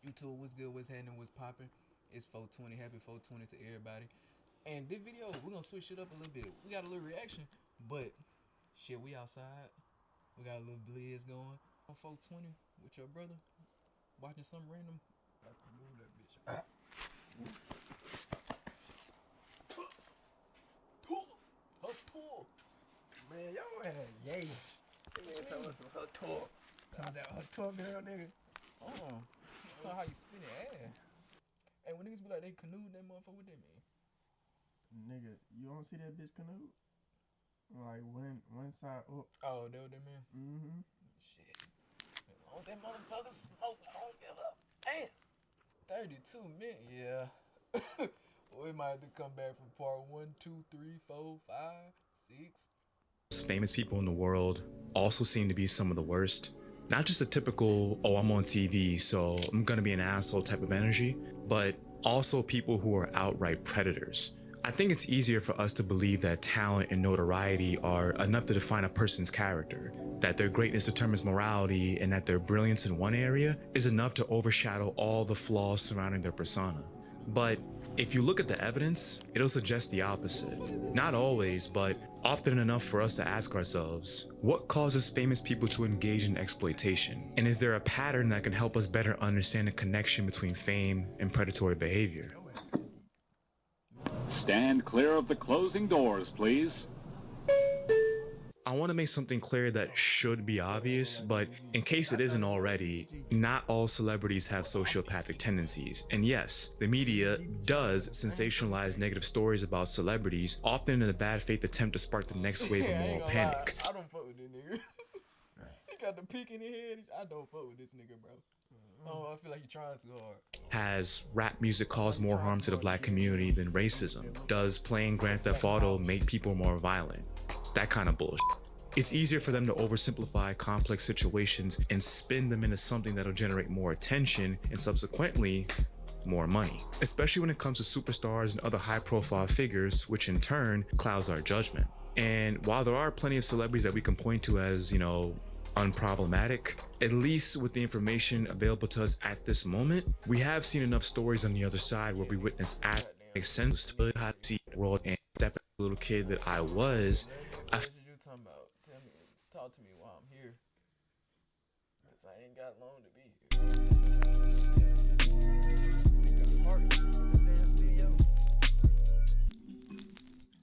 YouTube, what's good, what's happening, what's popping? It's 420, happy 420 to everybody. And this video, we're gonna switch it up a little bit. We got a little reaction, but shit, we outside. We got a little blizz going on 420 with your brother, watching some random. I can move that bitch. Pull. Man, y'all had yay. That man talking about some her tour. Talking about her tour girl, nigga. That's how you spin it ass. And when niggas be like they canoed that motherfucker, what that mean? Nigga, you don't see that bitch canoe? Like one side up. Oh, that what that mean? Mm-hmm. Shit. As long as that motherfucker smoke, I don't give up. Damn. 32 minutes, yeah. We might have to come back from part 1, 2, 3, 4, 5, 6. Famous people in the world also seem to be some of the worst. Not just a typical, oh, I'm on TV, so I'm gonna be an asshole type of energy, but also people who are outright predators. I think it's easier for us to believe that talent and notoriety are enough to define a person's character, that their greatness determines morality, and that their brilliance in one area is enough to overshadow all the flaws surrounding their persona. But if you look at the evidence, it'll suggest the opposite. Not always, but often enough for us to ask ourselves, what causes famous people to engage in exploitation? And is there a pattern that can help us better understand the connection between fame and predatory behavior? Stand clear of the closing doors, please. I want to make something clear that should be obvious, but in case it isn't already, not all celebrities have sociopathic tendencies. And yes, the media does sensationalize negative stories about celebrities, often in a bad faith attempt to spark the next wave of moral panic. I don't fuck with this nigga. He got the peak in his head. I don't fuck with this nigga, bro. Oh, I feel like he's trying too hard. Has rap music caused more harm to the black community than racism? Does playing Grand Theft Auto make people more violent? That kind of bullshit. It's easier for them to oversimplify complex situations and spin them into something that'll generate more attention and subsequently more money, especially when it comes to superstars and other high-profile figures, which in turn clouds our judgment. And while there are plenty of celebrities that we can point to as, unproblematic, at least with the information available to us at this moment, we have seen enough stories on the other side where we witness act make sense to how to see the world. And that little kid that I was, What you talking about? Talk to me while I'm here. Cause I ain't got long to be here.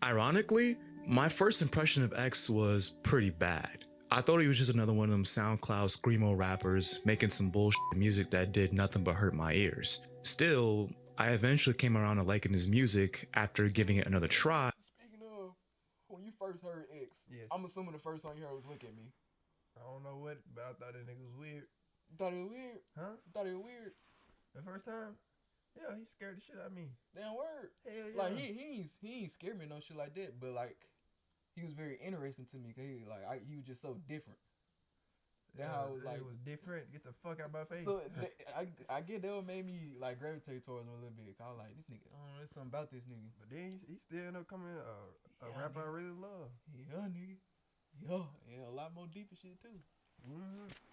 Ironically, my first impression of X was pretty bad. I thought he was just another one of them SoundCloud screamo rappers making some bullshit music that did nothing but hurt my ears. Still, I eventually came around to liking his music after giving it another try. Speaking of, when you first heard X, yes. I'm assuming the first song you heard was Look At Me. I don't know what, but I thought that nigga was weird. You thought it was weird? Huh? You thought it was weird? The first time? Yeah, he scared the shit out of me. Damn word. Hell yeah. Like he ain't scared me no shit like that, but like he was very interesting to me because he was just so different. That how it was different. Get the fuck out my face. So I get that what made me like gravitate towards him a little bit. Cause I was like, this nigga, I don't know, there's something about this nigga. But then he still ended up coming a rapper I really love. Yeah, nigga. Yeah, a lot more deeper shit too.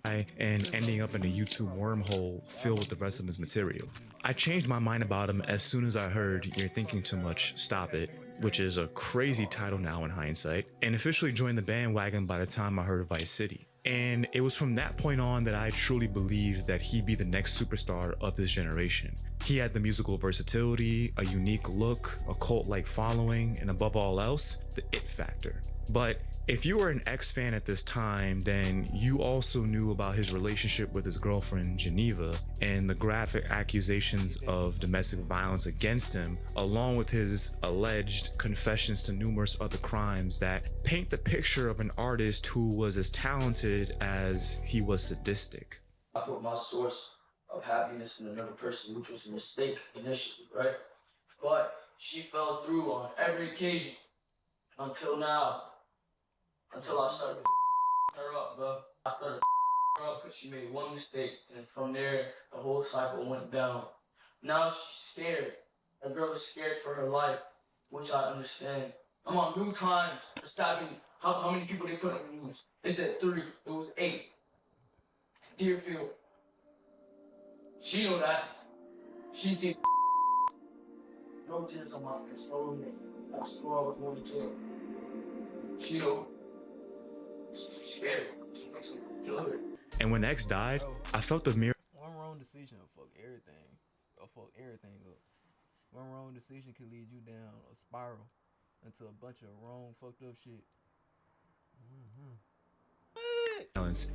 And ending up in a YouTube wormhole filled with the rest of his material. I changed my mind about him as soon as I heard You're Thinking Too Much, Stop It, which is a crazy title now in hindsight, and officially joined the bandwagon by the time I heard Vice City. And it was from that point on that I truly believed that he'd be the next superstar of this generation. He had the musical versatility, a unique look, a cult-like following, and above all else, the it factor. But if you were an X fan at this time, then you also knew about his relationship with his girlfriend Geneva and the graphic accusations of domestic violence against him, along with his alleged confessions to numerous other crimes that paint the picture of an artist who was as talented as he was sadistic. I put my source of happiness in another person, which was a mistake initially, right? But she fell through on every occasion until now. Until I started her up, bro. I started her up because she made one mistake, and from there, the whole cycle went down. Now she's scared. That girl is scared for her life, which I understand. I'm on new times for stabbing. How many people they put on the news? They said 3. It was 8. Deerfield. She know that. She take no tears on my face, no me. I swore I was going to jail. She know. She's scared. She makes me kill her. And when X died, I felt the mirror. One wrong decision will fuck everything. Or fuck everything up. One wrong decision could lead you down a spiral into a bunch of wrong, fucked up shit.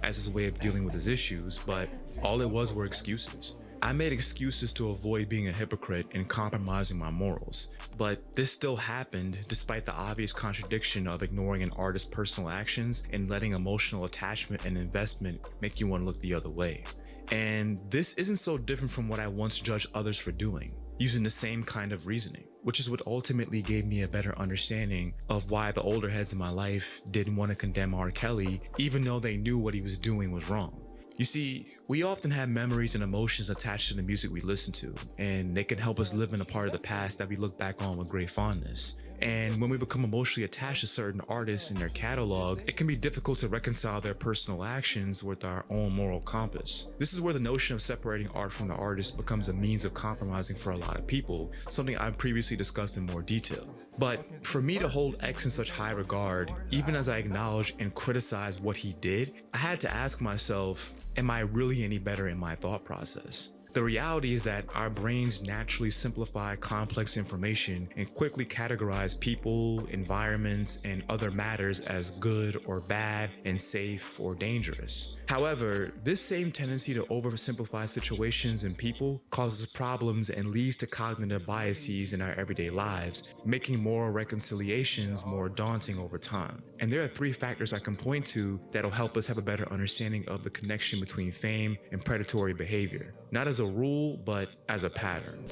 As his way of dealing with his issues, but all it was were excuses. I made excuses to avoid being a hypocrite and compromising my morals, but this still happened despite the obvious contradiction of ignoring an artist's personal actions and letting emotional attachment and investment make you want to look the other way. And this isn't so different from what I once judged others for doing, using the same kind of reasoning, which is what ultimately gave me a better understanding of why the older heads in my life didn't want to condemn R. Kelly, even though they knew what he was doing was wrong. You see, we often have memories and emotions attached to the music we listen to, and they can help us live in a part of the past that we look back on with great fondness. And when we become emotionally attached to certain artists and their catalog, it can be difficult to reconcile their personal actions with our own moral compass. This is where the notion of separating art from the artist becomes a means of compromising for a lot of people, something I've previously discussed in more detail. But for me to hold X in such high regard, even as I acknowledge and criticize what he did, I had to ask myself, am I really any better in my thought process? The reality is that our brains naturally simplify complex information and quickly categorize people, environments, and other matters as good or bad and safe or dangerous. However, this same tendency to oversimplify situations and people causes problems and leads to cognitive biases in our everyday lives, making moral reconciliations more daunting over time. And there are 3 factors I can point to that'll help us have a better understanding of the connection between fame and predatory behavior. Not as a rule, but as a pattern.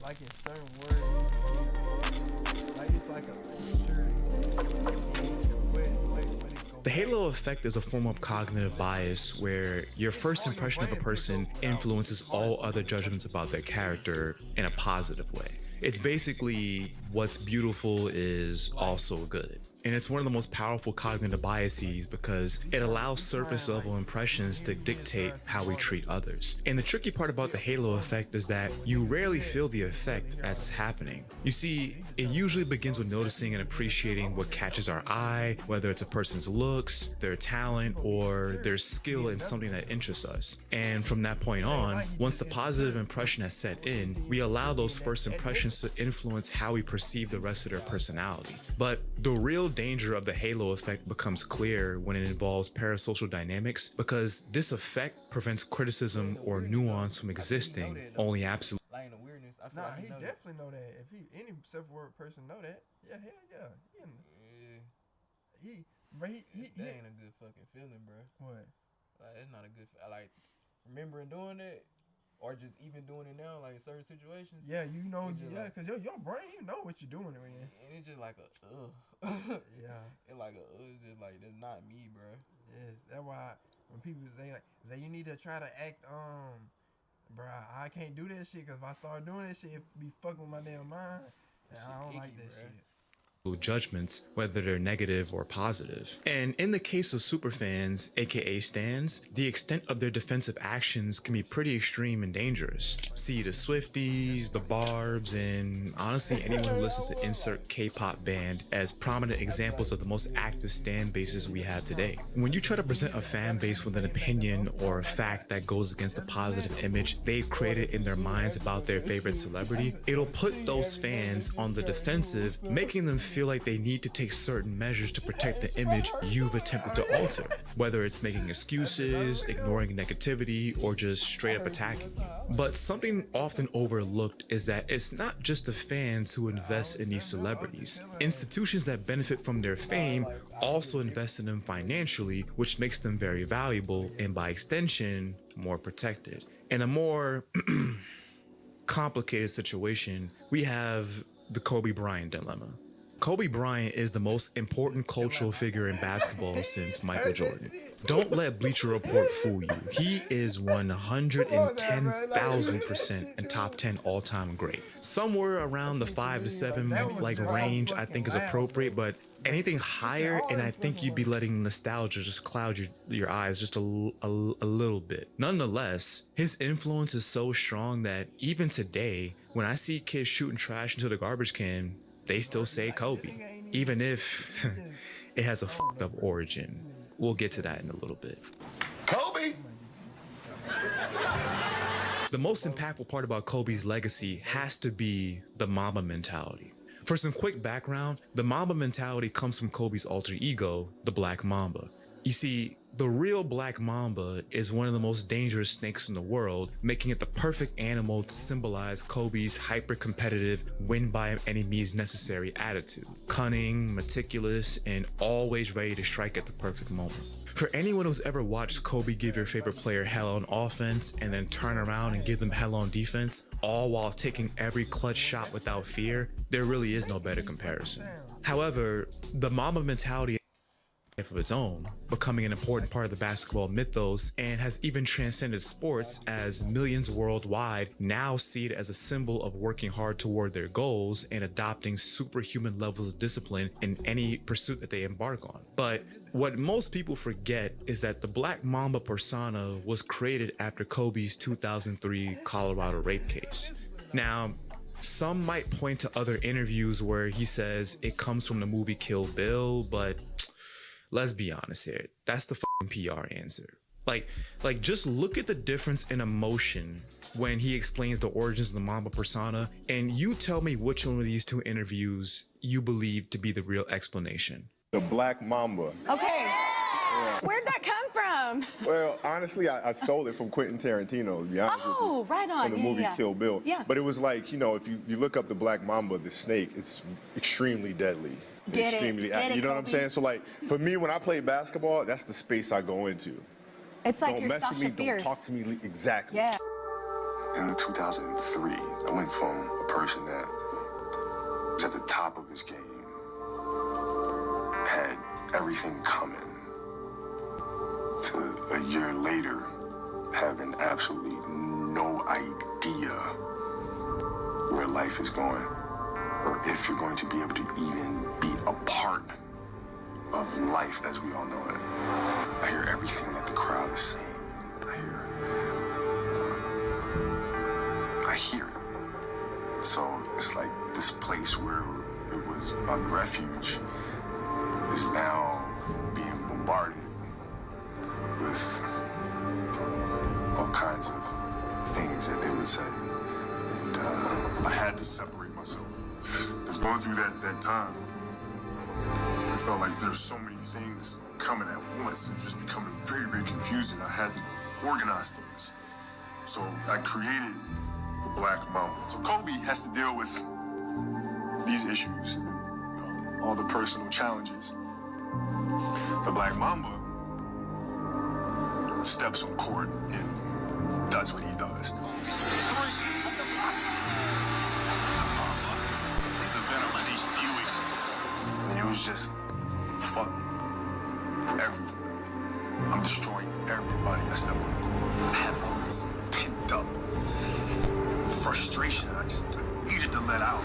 Like in certain words, like it's like The halo effect is a form of cognitive bias where your first impression of a person influences all other judgments about their character in a positive way. It's basically what's beautiful is also good. And it's one of the most powerful cognitive biases because it allows surface level impressions to dictate how we treat others. And the tricky part about the halo effect is that you rarely feel the effect as it's happening. You see, it usually begins with noticing and appreciating what catches our eye, whether it's a person's looks, their talent, or their skill in something that interests us. And from that point on, once the positive impression has set in, we allow those first impressions to influence how we perceive the rest of their personality. But the real danger of the halo effect becomes clear when it involves parasocial dynamics, because this effect prevents criticism or nuance from existing, only absolute. Like the weirdness, I feel nah, like he know definitely know that. If any self-aware person know that, yeah, hell yeah. that ain't a good fucking feeling, bro. What? Like, that's not a good. Like remembering doing that, or just even doing it now, like in certain situations. Yeah, you know, like, because your brain, you know what you're doing, man. And it's just like a Yeah. It's like it's just like that's not me, bro. Yes, that's why when people say you need to try to act, bro, I can't do that shit because if I start doing that shit, it be fucking with my damn mind. And I don't like that shit. Judgments, whether they're negative or positive. And in the case of superfans, aka stans, the extent of their defensive actions can be pretty extreme and dangerous. See the Swifties, the Barbs, and honestly anyone who listens to insert K-pop band as prominent examples of the most active stan bases we have today. When you try to present a fan base with an opinion or a fact that goes against the positive image they've created in their minds about their favorite celebrity, it'll put those fans on the defensive, making them feel like they need to take certain measures to protect the image you've attempted to alter, whether it's making excuses, ignoring negativity, or just straight up attacking you. But something often overlooked is that it's not just the fans who invest in these celebrities. Institutions that benefit from their fame also invest in them financially, which makes them very valuable and by extension, more protected. In a more complicated situation, we have the Kobe Bryant dilemma. Kobe Bryant is the most important cultural figure in basketball since Michael Jordan. Don't let Bleacher Report fool you. He is 110,000% and top 10 all-time great. Somewhere around the 5 to 7 range I think is appropriate, but anything higher, and I think you'd be letting nostalgia just cloud your eyes just a little bit. Nonetheless, his influence is so strong that even today, when I see kids shooting trash into the garbage can, they still say Kobe, even if it has a fucked up origin. We'll get to that in a little bit. Kobe! The most impactful part about Kobe's legacy has to be the Mamba mentality. For some quick background, the Mamba mentality comes from Kobe's alter ego, the Black Mamba. You see, the real Black Mamba is one of the most dangerous snakes in the world, making it the perfect animal to symbolize Kobe's hyper-competitive, win by any means necessary attitude. Cunning, meticulous, and always ready to strike at the perfect moment. For anyone who's ever watched Kobe give your favorite player hell on offense and then turn around and give them hell on defense, all while taking every clutch shot without fear, there really is no better comparison. However, the Mamba mentality of its own, becoming an important part of the basketball mythos, and has even transcended sports as millions worldwide now see it as a symbol of working hard toward their goals and adopting superhuman levels of discipline in any pursuit that they embark on. But what most people forget is that the Black Mamba persona was created after Kobe's 2003 Colorado rape case. Now, some might point to other interviews where he says it comes from the movie Kill Bill, but let's be honest here. That's the fucking PR answer. Like just look at the difference in emotion when he explains the origins of the Mamba persona, and you tell me which one of these two interviews you believe to be the real explanation. The Black Mamba. Okay. Yeah. Where'd that come from? Well, honestly, I stole it from Quentin Tarantino, to be honest with you. Oh, right on. In the movie Kill Bill. Yeah. But it was like, you know, if you look up the Black Mamba, the snake, it's extremely deadly. Get extremely, it, you know what I'm saying? So like, for me, when I play basketball, that's the space I go into. It's like don't you're mess with Sasha me, Fierce. don't talk to me, exactly. Yeah. In 2003, I went from a person that was at the top of his game, had everything coming, to a year later having absolutely no idea where life is going, or if you're going to be able to even be a part of life as we all know it. I hear everything that the crowd is saying, and I hear it. So it's like this place where it was my refuge is now being bombarded with all kinds of things that they would say. And I had to separate myself. Because going through that time, I felt like there's so many things coming at once. It was just becoming very, very confusing. I had to organize things. So I created the Black Mamba. So Kobe has to deal with these issues, all the personal challenges. The Black Mamba steps on court and does what he does. And it was just fuck everyone. I'm destroying everybody I step on the court. I had all this pent up frustration I needed to let out.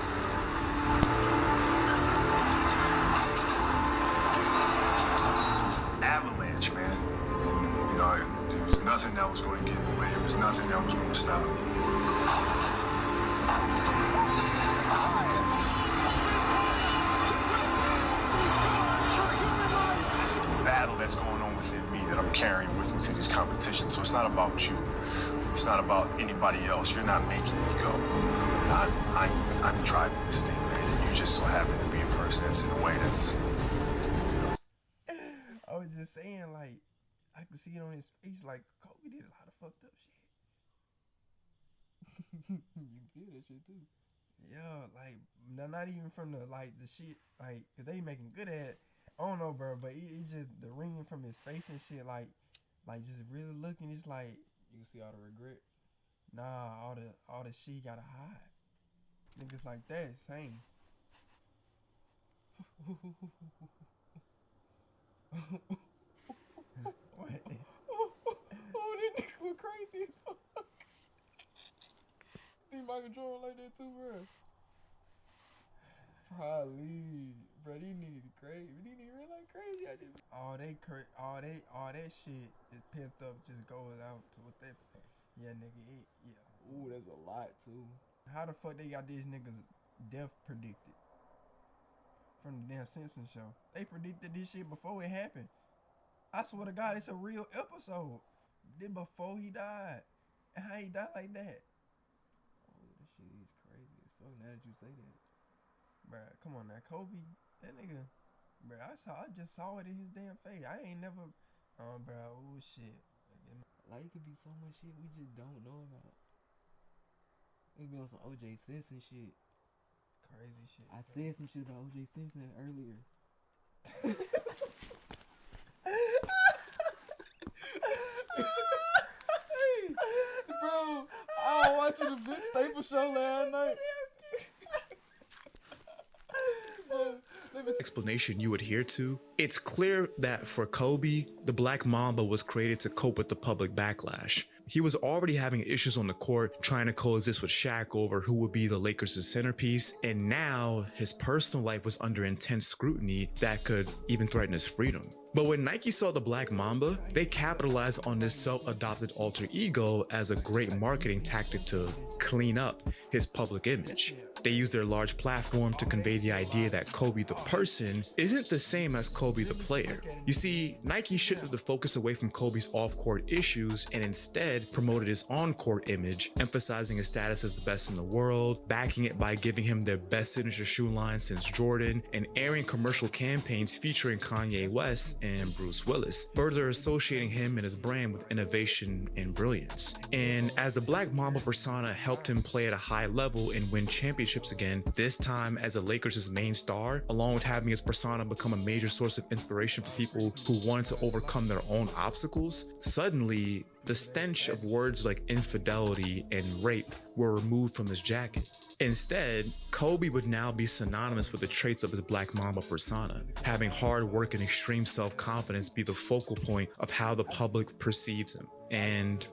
It was an avalanche, man. And, you know, there was nothing that was going to get in the way. There was nothing that was going to stop me. It's the battle that's going on within me that I'm carrying with me to these competitions. So it's not about you. It's not about anybody else. You're not making me go. I'm driving this thing, man, and you just so happen to be a person that's in a way that's... I was just saying, like, I could see it on his face, like, Kobe did a lot of fucked up shit. You feel that shit too. Yeah, like, not even from the shit, like, cause they making good at, I don't know, bro, but it's just the ringing from his face and shit, like just really looking, it's like, You can see all the regret. nah, all the shit you gotta hide. Niggas like that, same. What? Oh, that nigga was crazy as fuck. Think Michael Jordan like that too, bro? Probably. Bro, these niggas crazy. These niggas real like crazy. I just... all that shit is pent up just goes out to what they. Yeah, nigga. Yeah. Ooh, that's a lot too. How the fuck they got these niggas death predicted from the damn Simpsons show? They predicted this shit before it happened. I swear to God, it's a real episode. Then before he died, and how he died like that. Oh, this shit is crazy as fuck. Now that you say that, Bruh, come on now, Kobe, that nigga. Bruh, I just saw it in his damn face. I ain't never. Bruh, oh shit. like it could be so much shit we just don't know about. It could be on some O.J. Simpson shit. Crazy shit. I said some shit about O.J. Simpson earlier. Bro, I was watching the Vince Staples show last night. Explanation you adhere to, it's clear that for Kobe, the Black Mamba was created to cope with the public backlash. He was already having issues on the court, trying to coexist with Shaq over who would be the Lakers' centerpiece, and now his personal life was under intense scrutiny that could even threaten his freedom. But when Nike saw the Black Mamba, they capitalized on this self-adopted alter ego as a great marketing tactic to clean up his public image. They used their large platform to convey the idea that Kobe the person isn't the same as Kobe the player. You see, Nike shifted the focus away from Kobe's off-court issues and instead promoted his on-court image, emphasizing his status as the best in the world, backing it by giving him their best signature shoe line since Jordan, and airing commercial campaigns featuring Kanye West and Bruce Willis, further associating him and his brand with innovation and brilliance. And as the Black Mamba persona helped him play at a high level and win championships again, this time as a Lakers' main star, along with having his persona become a major source of inspiration for people who wanted to overcome their own obstacles, suddenly the stench of words like infidelity and rape were removed from his jacket. Instead, Kobe would now be synonymous with the traits of his Black Mamba persona, having hard work and extreme self-confidence be the focal point of how the public perceives him. And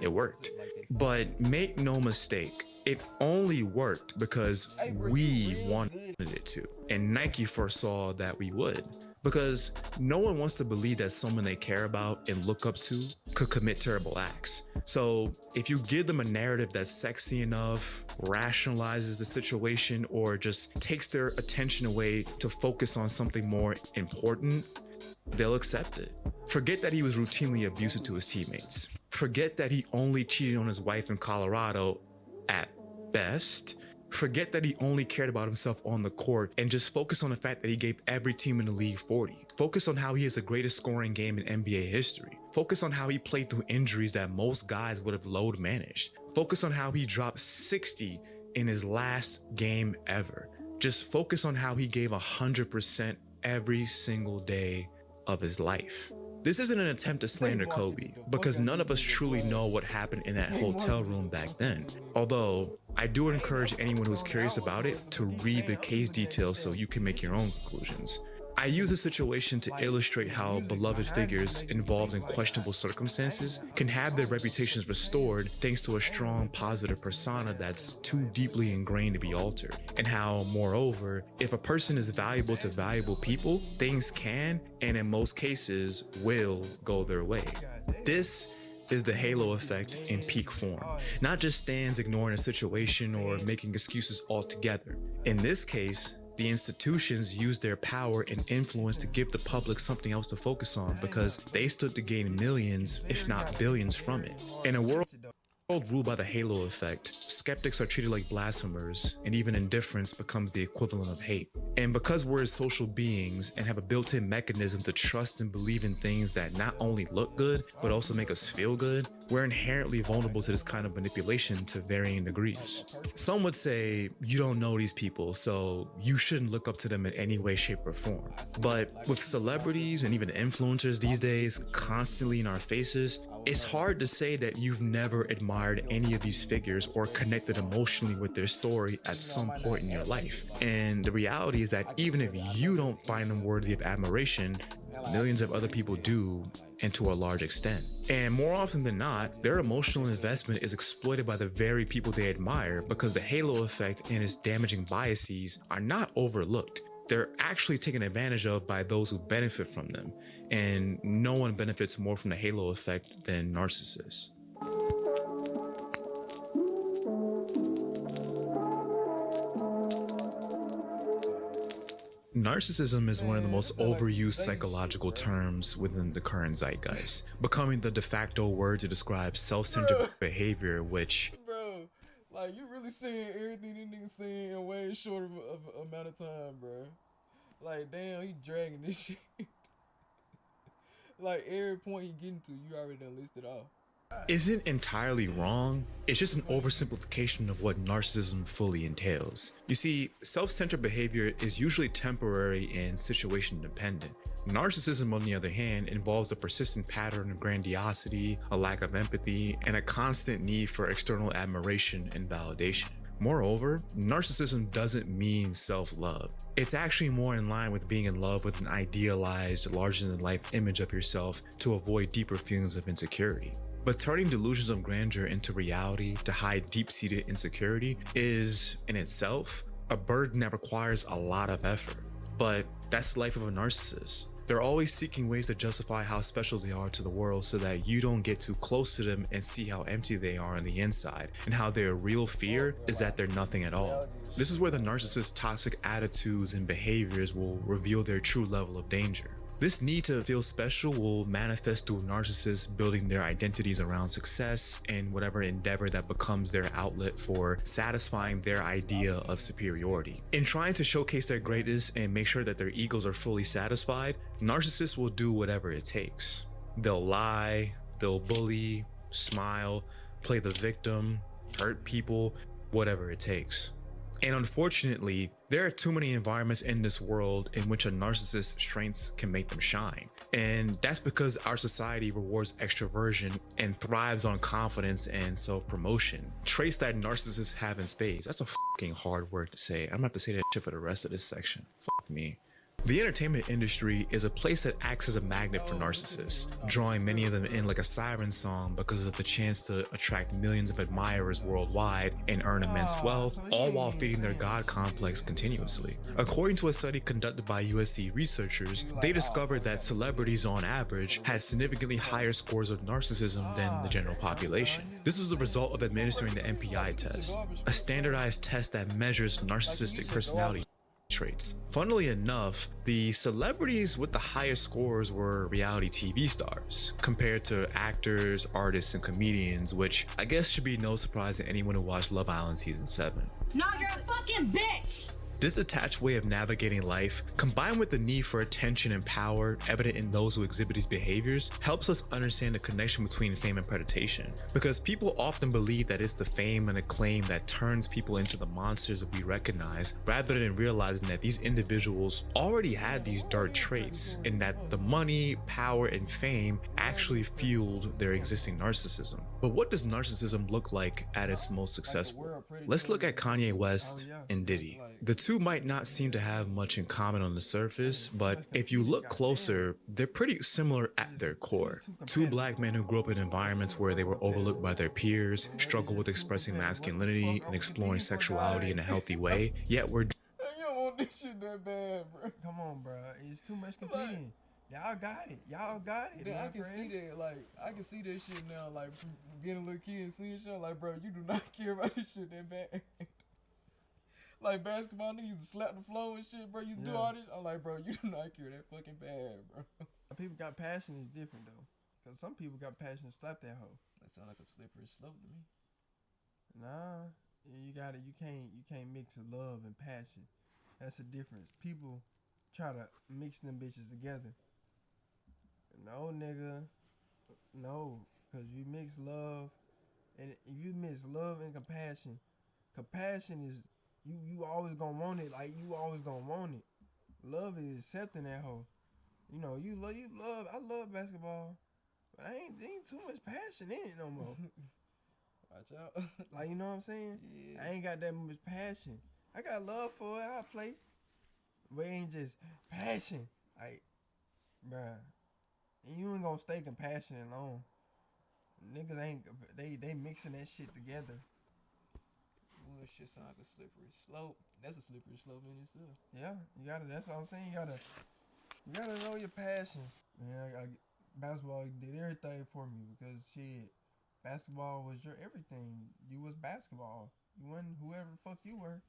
it worked. But make no mistake, it only worked because we wanted it to. And Nike foresaw that we would. Because no one wants to believe that someone they care about and look up to could commit terrible acts. So if you give them a narrative that's sexy enough, rationalizes the situation, or just takes their attention away to focus on something more important, they'll accept it. Forget that he was routinely abusive to his teammates. Forget that he only cheated on his wife in Colorado at best. Forget that he only cared about himself on the court, and just focus on the fact that he gave every team in the league 40. Focus on how he is the greatest scoring game in NBA history. Focus on how he played through injuries that most guys would have load managed. Focus on how he dropped 60 in his last game ever. Just focus on how he gave 100% every single day of his life. This isn't an attempt to slander Kobe, because none of us truly know what happened in that hotel room back then. Although, I do encourage anyone who's curious about it to read the case details so you can make your own conclusions. I use this situation to illustrate how beloved figures involved in questionable circumstances can have their reputations restored thanks to a strong positive persona that's too deeply ingrained to be altered. And how, moreover, if a person is valuable to valuable people, things can, and in most cases, will go their way. This is the halo effect in peak form. Not just stands ignoring a situation or making excuses altogether. In this case, the institutions used their power and influence to give the public something else to focus on because they stood to gain millions, if not billions, from it. In a world ruled by the halo effect, skeptics are treated like blasphemers, and even indifference becomes the equivalent of hate. And because we're social beings and have a built-in mechanism to trust and believe in things that not only look good, but also make us feel good, we're inherently vulnerable to this kind of manipulation to varying degrees. Some would say, you don't know these people, so you shouldn't look up to them in any way, shape, or form. But with celebrities and even influencers these days constantly in our faces, it's hard to say that you've never admired any of these figures or connected emotionally with their story at some point in your life. And the reality is that even if you don't find them worthy of admiration, millions of other people do, and to a large extent. And more often than not, their emotional investment is exploited by the very people they admire because the halo effect and its damaging biases are not overlooked. they're actually taken advantage of by those who benefit from them, and no one benefits more from the halo effect than narcissists. Narcissism is one of the most overused psychological terms within the current zeitgeist, becoming the de facto word to describe self-centered behavior, which... Bro, like, you really saying everything these niggas saying in way short of amount of time, bro. Like, damn, he dragging this shit. Like, every point he getting to, you already done listed off. isn't entirely wrong. It's just an oversimplification of what narcissism fully entails. You see, self-centered behavior is usually temporary and situation dependent. Narcissism, on the other hand, involves a persistent pattern of grandiosity, a lack of empathy, and a constant need for external admiration and validation. Moreover, narcissism doesn't mean self-love. It's actually more in line with being in love with an idealized, larger-than-life image of yourself to avoid deeper feelings of insecurity. But turning delusions of grandeur into reality to hide deep-seated insecurity is, in itself, a burden that requires a lot of effort. But that's the life of a narcissist. They're always seeking ways to justify how special they are to the world so that you don't get too close to them and see how empty they are on the inside, and how their real fear is that they're nothing at all. This is where the narcissist's toxic attitudes and behaviors will reveal their true level of danger. This need to feel special will manifest through narcissists building their identities around success and whatever endeavor that becomes their outlet for satisfying their idea of superiority. In trying to showcase their greatness and make sure that their egos are fully satisfied, narcissists will do whatever it takes. They'll lie, they'll bully, smile, play the victim, hurt people, whatever it takes. And unfortunately, there are too many environments in this world in which a narcissist's strengths can make them shine. And that's because our society rewards extroversion and thrives on confidence and self-promotion. Traits that narcissists have in spades. That's a fucking hard word to say. I'm gonna have to say that shit for the rest of this section. Fuck me. The entertainment industry is a place that acts as a magnet for narcissists, drawing many of them in like a siren song because of the chance to attract millions of admirers worldwide and earn immense wealth, all while feeding their god complex continuously. According to a study conducted by USC researchers, they discovered that celebrities on average had significantly higher scores of narcissism than the general population. This was the result of administering the MPI test, a standardized test that measures narcissistic personality traits. Funnily enough, the celebrities with the highest scores were reality TV stars, compared to actors, artists, and comedians, which I guess should be no surprise to anyone who watched Love Island Season 7. No, you're a fucking bitch! This attached way of navigating life, combined with the need for attention and power evident in those who exhibit these behaviors, helps us understand the connection between fame and predation. Because people often believe that it's the fame and acclaim that turns people into the monsters that we recognize, rather than realizing that these individuals already had these dark traits, and that the money, power, and fame actually fueled their existing narcissism. But what does narcissism look like at its most successful? Let's look at Kanye West and Diddy. The two might not seem to have much in common on the surface, but if you look closer, they're pretty similar at their core. Two black men who grew up in environments where they were overlooked by their peers, struggle with expressing masculinity and exploring sexuality in a healthy way, yet were... You don't want this shit that bad, bro. Come on, bro. It's too much competing. Y'all got it. Y'all got it. I can see that. Like, I can see that shit now. Like, from being a little kid and seeing shit. Like, bro, you do not care about this shit that bad. Like, basketball, niggas used to slap the floor and shit, bro. You do all this. I'm like, bro, you do not care that fucking bad, bro. People got passion is different though, cause some people got passion to slap that hoe. That sound like a slippery slope to me. Nah, you got it. You can't mix love and passion. That's the difference. People try to mix them bitches together. No, nigga. No, cause you mix love, and if you mix love and compassion, compassion is you always gonna want it. Like you always gonna want it. Love is accepting that hoe. You know, you love. I love basketball, but there ain't too much passion in it no more. Watch out. Like, you know what I'm saying? Yeah. I ain't got that much passion. I got love for it. I play, but it ain't just passion. Like, bruh. And you ain't gonna stay compassionate long. Niggas ain't they mixing that shit together. bullshit sound like a slippery slope. That's a slippery slope in itself. Yeah, you gotta. That's what I'm saying. You gotta know your passions. Man, basketball did everything for me because shit, basketball was your everything. You was basketball. You wasn't whoever the fuck you were.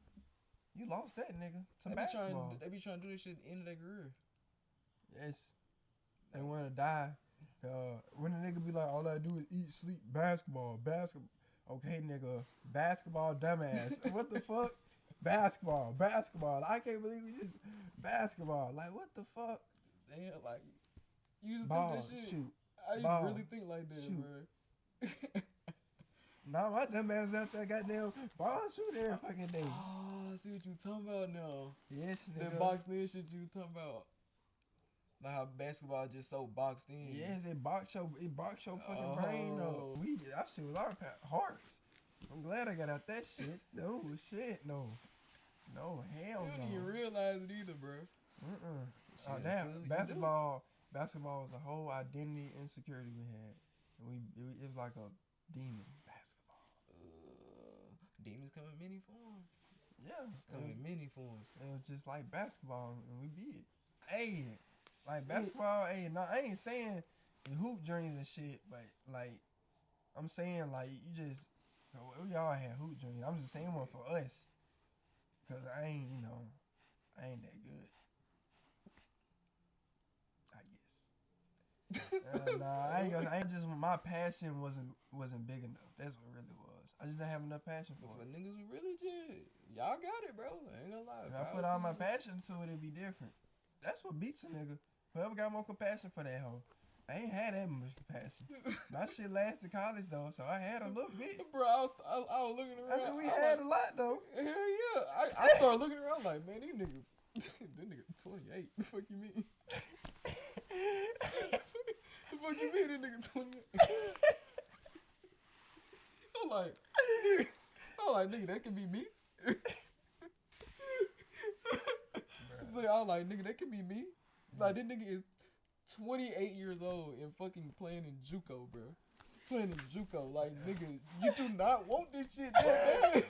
You lost that nigga to basketball. They be trying to do this shit at the end of their career. Yes, they want to die. When the nigga be like, all I do is eat, sleep, basketball. Okay, nigga, basketball, dumbass. What the fuck? Basketball. I can't believe we just basketball. Like, what the fuck? Damn, like, you just Ball, think that shit. shoot. I used Ball, to really think like that, shoot. bro. Nah, my dumbass out there goddamn ball shoot every fucking day. Oh, I see what you talking about now. Yes, nigga. That boxed in shit you talking about. Like how basketball just so boxed in. Yes, it box your fucking brain though. That shit was our hearts. I'm glad I got out that shit. No shit, no. No, hell You no. didn't even realize it either, bro. Oh, damn, basketball was a whole identity insecurity we had. And it was like a demon, basketball. Demons come in many forms. Yeah. Come in many forms. It was just like basketball, and we beat it. Hey, like basketball, no, I ain't saying the hoop dreams and shit, but like, I'm saying like we all had hoop dreams. I'm just saying one for us, cause I ain't that good. I guess. I ain't just my passion wasn't big enough. That's what it really was. I just didn't have enough passion for But it. for niggas who really just, y'all got it, bro. I ain't gonna lie. If I put all my passion into it, it'd be different. That's what beats a nigga. Whoever got more compassion for that hoe. I ain't had that much compassion. My shit lasted college though, so I had a little bit. Bro, I was looking around. I mean, we had a lot though. Hell yeah. I started looking around like, man, these niggas, this nigga 28. The fuck you mean? The fuck you mean, this nigga 28? I'm like, nigga, that could be me. So I was like, nigga, that could be me. Like, this nigga is 28 years old and fucking playing in JUCO, bro. Playing in JUCO. Like, nigga, you do not want this shit that bad.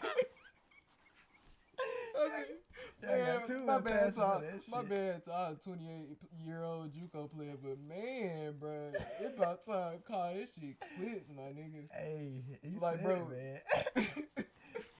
My bad, I was a 28-year-old JUCO player, but man, bro, it's about time to call this shit quits, my nigga. Hey, you like, said bro, it, man.